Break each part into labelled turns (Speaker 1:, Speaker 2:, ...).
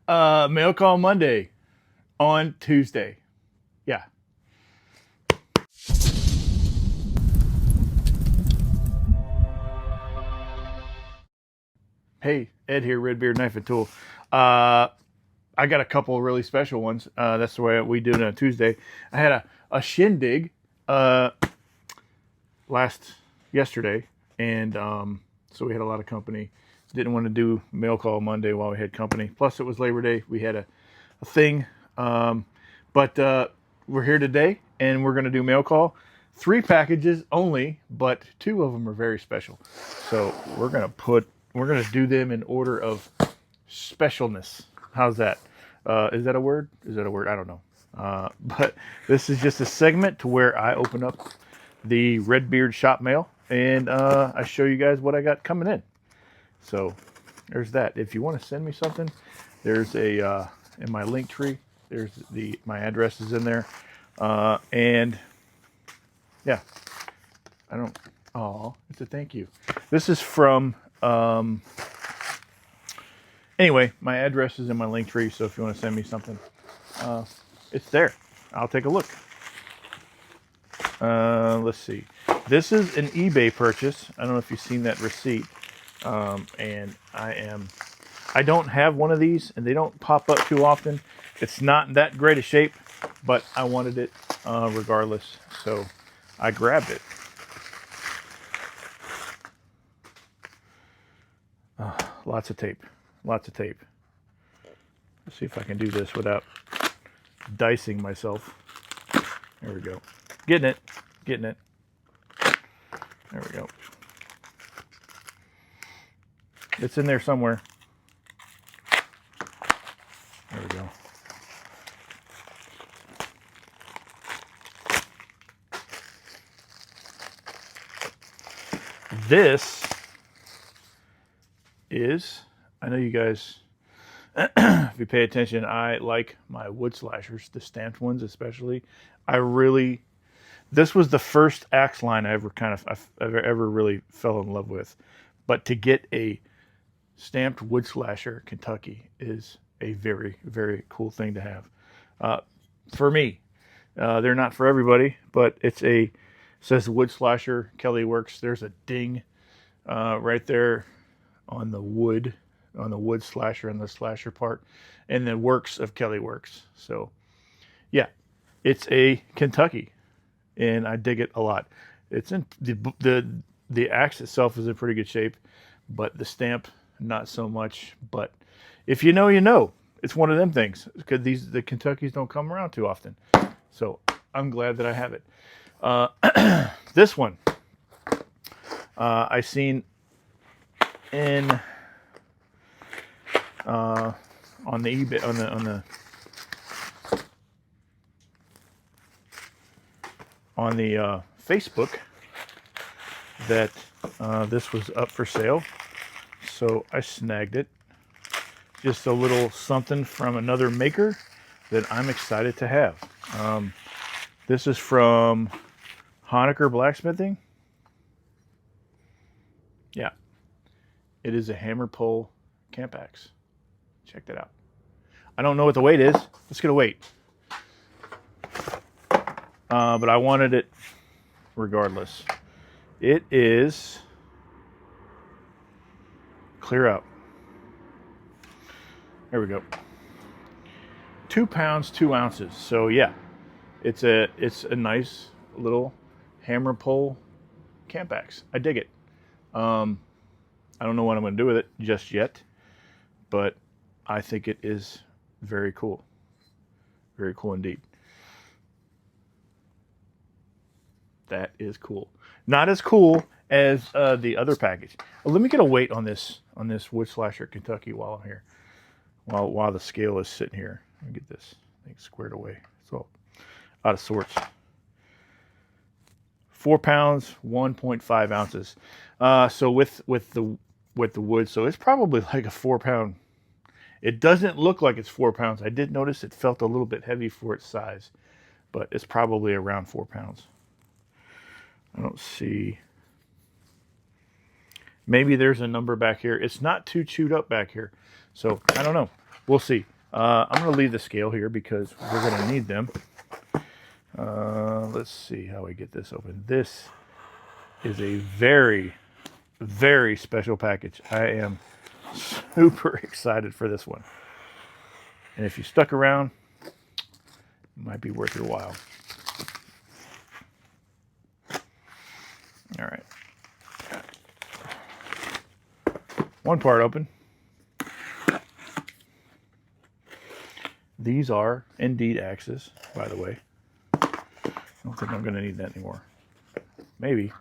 Speaker 1: Mail call Monday on Tuesday. Yeah. Hey, Ed here, RedBeard Knife and Tool. I got a couple of really special ones. That's the way we do it on Tuesday. I had a shindig yesterday, and so we had a lot of company. Didn't want to do mail call Monday while we had company. Plus, it was Labor Day. We had a thing. But we're here today, and we're going to do mail call. 3 packages only, but 2 of them are very special. So we're going to do them in order of specialness. How's that? Is that a word? Is that a word? I don't know. But this is just a segment to where I open up the RedBeard shop mail, and I show you guys what I got coming in. So there's that. If you want to send me something, there's a in my link tree. There's my address is in there, and yeah, I don't. Oh, it's a thank you. This is from. Anyway, my address is in my link tree, so if you want to send me something, it's there. I'll take a look. Let's see. This is an eBay purchase. I don't know if you've seen that receipt. And I don't have one of these, and they don't pop up too often. It's not in that great a shape, but I wanted it regardless, so I grabbed it. Lots of tape. Let's see if I can do this without dicing myself. There we go. Getting it. There we go. It's in there somewhere. There we go. This is, I know you guys, if you pay attention, I like my Woodslashers, the stamped ones especially. This was the first axe line I ever really fell in love with. But to get a stamped Woodslasher Kentucky is a very, very cool thing to have. For me, they're not for everybody, but it says Woodslasher Kelly Works. There's a ding right there on the wood slasher and the slasher part, and the works of Kelly Works. So yeah, it's a Kentucky, and I dig it a lot. It's in the axe itself is in pretty good shape, but the stamp not so much. But if you know, you know. It's one of them things, because the Kentuckys don't come around too often. So I'm glad that I have it. This one I seen in on the eBay on the Facebook that this was up for sale, so I snagged it. Just a little something from another maker that I'm excited to have. This is from Honecker Blacksmithing. Yeah, it is a hammer pole camp axe. Check that out. I don't know what the weight is. Let's get a weight. But I wanted it regardless. It is clear out. There we go. 2 pounds, 2 ounces. So yeah, it's a nice little hammer pole camp axe. I dig it. I don't know what I'm going to do with it just yet, but I think it is very cool. Very cool indeed. That is cool. Not as cool as the other package. Let me get a weight on this Woodslasher Kentucky while I'm here. While the scale is sitting here. Let me get this thing squared away. It's all out of sorts. 4 pounds, 1.5 ounces. So with the wood, so it's probably like a 4 pound. It doesn't look like it's 4 pounds. I did notice it felt a little bit heavy for its size, but it's probably around 4 pounds. I don't see. Maybe there's a number back here. It's not too chewed up back here, so I don't know. We'll see. I'm going to leave the scale here because we're going to need them. Let's see how we get this open. This is a very, very special package. I am super excited for this one. And if you stuck around, it might be worth your while. All right. One part open. These are indeed axes, by the way. I don't think I'm going to need that anymore. Maybe.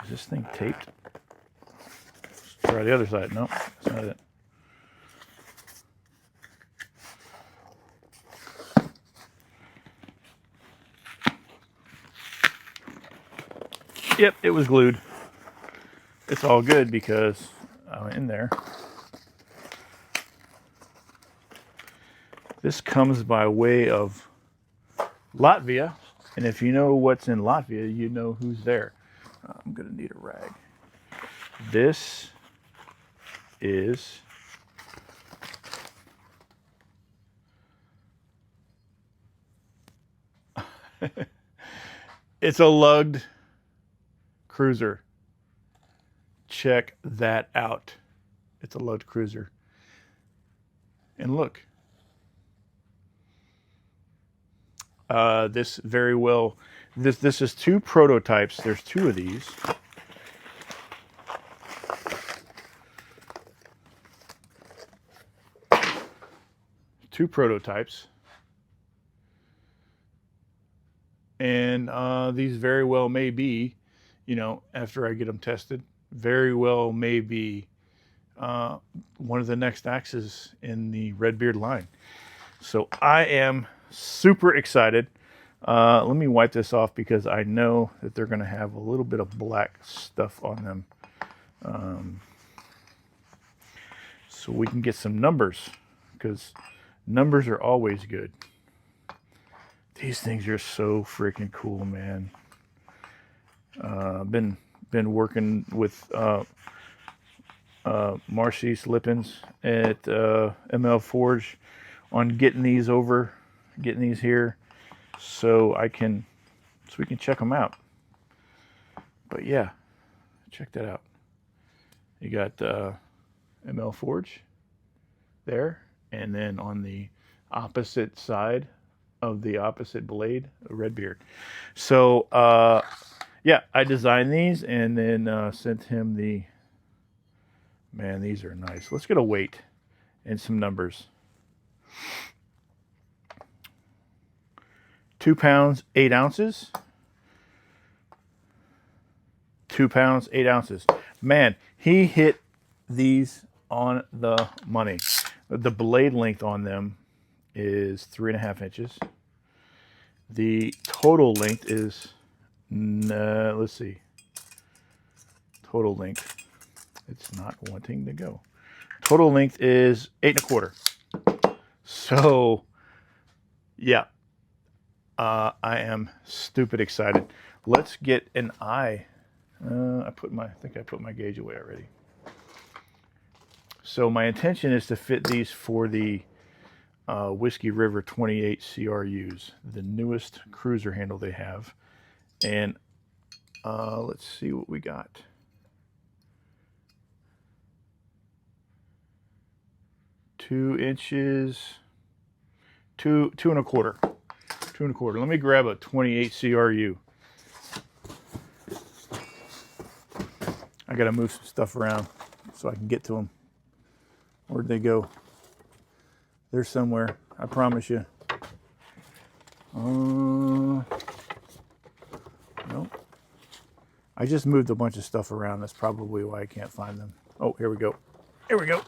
Speaker 1: Is this thing taped? Let's try the other side. No, that's not it. Yep, it was glued. It's all good because I'm in there. This comes by way of Latvia, and if you know what's in Latvia, you know who's there. I'm going to need a rag. This is it's a lugged cruiser. Check that out. It's a lugged cruiser. And look. This very well, this is two prototypes. There's two of these. Two prototypes. And these very well may be, you know, after I get them tested, very well may be one of the next axes in the RedBeard line. So I am super excited. Let me wipe this off because I know that they're going to have a little bit of black stuff on them. So we can get some numbers, because numbers are always good. These things are so freaking cool, man. Been working with Marcis Lippens at ML Forge on getting these here, so we can check them out. But yeah, check that out. You got ML Forge there, and then on the opposite side of the opposite blade, a RedBeard. So yeah, I designed these and then sent him the. Man, these are nice. Let's get a weight and some numbers. 2 pounds, 8 ounces. 2 pounds, 8 ounces. Man, he hit these on the money. The blade length on them is 3.5 inches. The total length is, let's see. Total length. It's not wanting to go. Total length is 8.25. So, yeah. I am stupid excited. Let's get an eye. I think I put my gauge away already. So my intention is to fit these for the Whiskey River 28 CRUs, the newest cruiser handle they have. And let's see what we got. 2 inches, 2.25. 2.25. Let me grab a 28 CRU. I gotta move some stuff around so I can get to them. Where'd they go? They're somewhere, I promise you. Nope. I just moved a bunch of stuff around. That's probably why I can't find them. Oh, here we go. Here we go.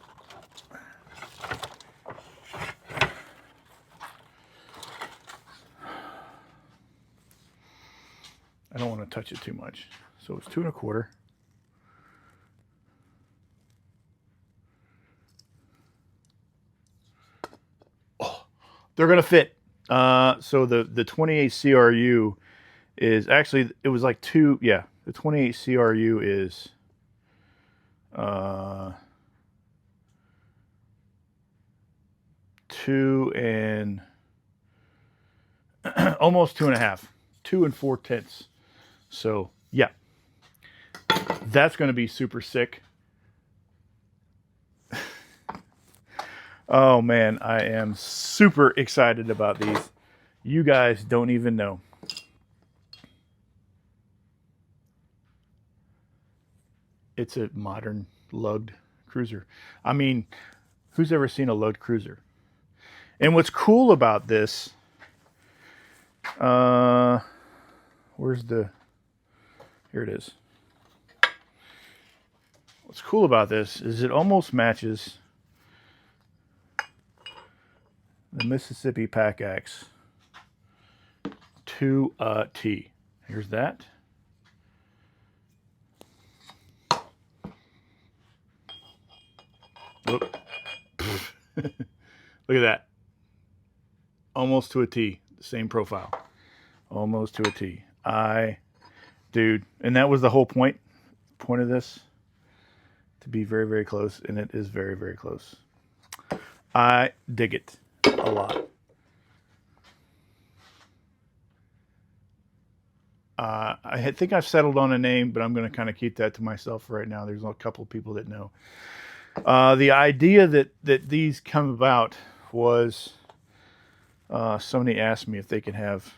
Speaker 1: I don't want to touch it too much. So it's 2.25. Oh, they're gonna fit. So the 28 CRU is actually, it was like two. Yeah, the 28 CRU is 2 and almost 2.5, 2 4/10. So yeah, that's going to be super sick. Oh man, I am super excited about these. You guys don't even know. It's a modern lugged cruiser. I mean, who's ever seen a lugged cruiser? And what's cool about this, where's the, here it is. What's cool about this is it almost matches the Mississippi Pack Axe to a T. Here's that. Look. Look at that. Almost to a T. The same profile. Almost to a T. Dude, and that was the whole point of this, to be very, very close, and it is very, very close. I dig it a lot. I think I've settled on a name, but I'm going to kind of keep that to myself right now. There's a couple of people that know. The idea that these come about was somebody asked me if they could have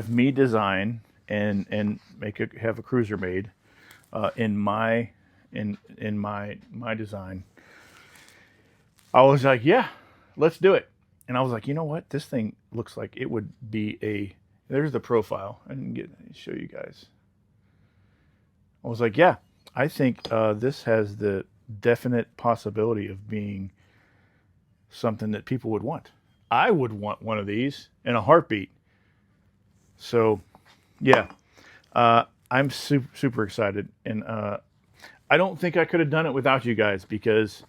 Speaker 1: me design and have a cruiser made in my design. I was like, yeah, let's do it. And I was like, you know what? This thing looks like it would be there's the profile. I didn't show you guys. I was like, yeah, I think this has the definite possibility of being something that people would want. I would want one of these in a heartbeat. So, yeah, I'm super excited, and I don't think I could have done it without you guys, because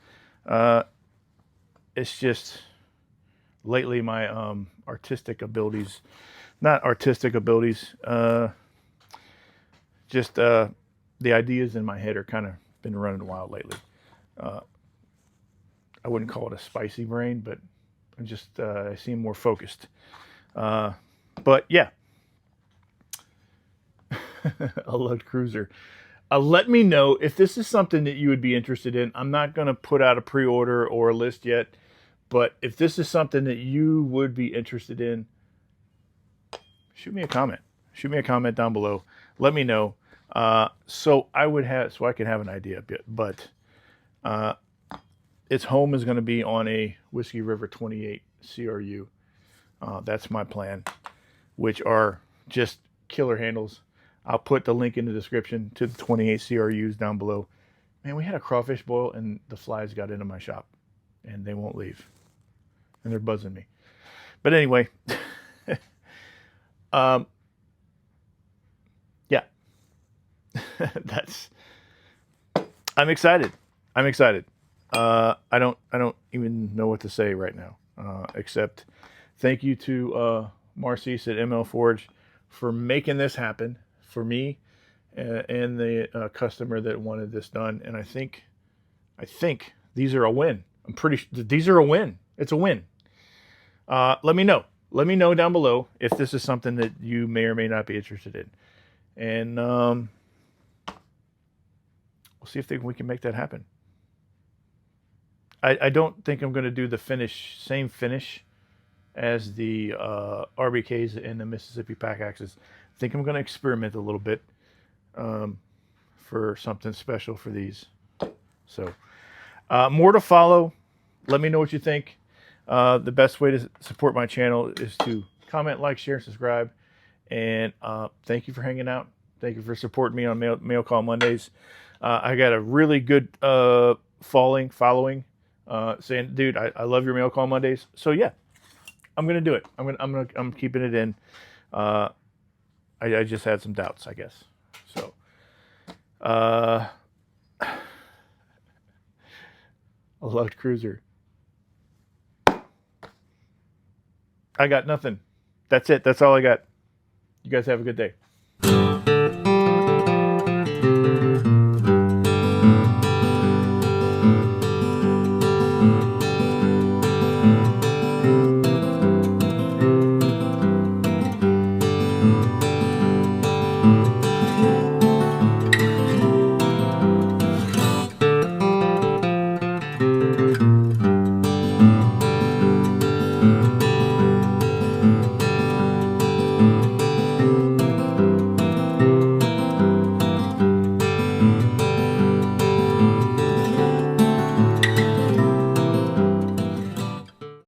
Speaker 1: it's just lately my artistic abilities, not artistic abilities, just the ideas in my head are kind of been running wild lately. I wouldn't call it a spicy brain, but I'm just I seem more focused. But yeah. A lugged cruiser. Let me know if this is something that you would be interested in. I'm not going to put out a pre-order or a list yet, but if this is something that you would be interested in, shoot me a comment. Shoot me a comment down below. Let me know. So I could have an idea. But its home is going to be on a Whiskey River 28 CRU. That's my plan, which are just killer handles. I'll put the link in the description to the 28 CRUs down below. Man, we had a crawfish boil and the flies got into my shop and they won't leave. And they're buzzing me. But anyway, yeah, I'm excited. I'm excited. I don't even know what to say right now, except thank you to Marcis at ML Forge for making this happen for me and the customer that wanted this done. And I think these are a win. I'm pretty sure these are a win. It's a win. Let me know. Let me know down below if this is something that you may or may not be interested in. And we'll see if we can make that happen. I don't think I'm going to do the same finish as the RBKs and the Mississippi Pack Axes. I think I'm going to experiment a little bit for something special for these. So more to follow. Let me know what you think. The best way to support my channel is to comment, like, share, and subscribe. And thank you for hanging out. Thank you for supporting me on Mail Call Mondays. I got a really good following saying, dude, I love your Mail Call Mondays. So yeah, I'm gonna do it. I'm keeping it in. I just had some doubts, I guess. So a lugged cruiser. I got nothing. That's it. That's all I got. You guys have a good day.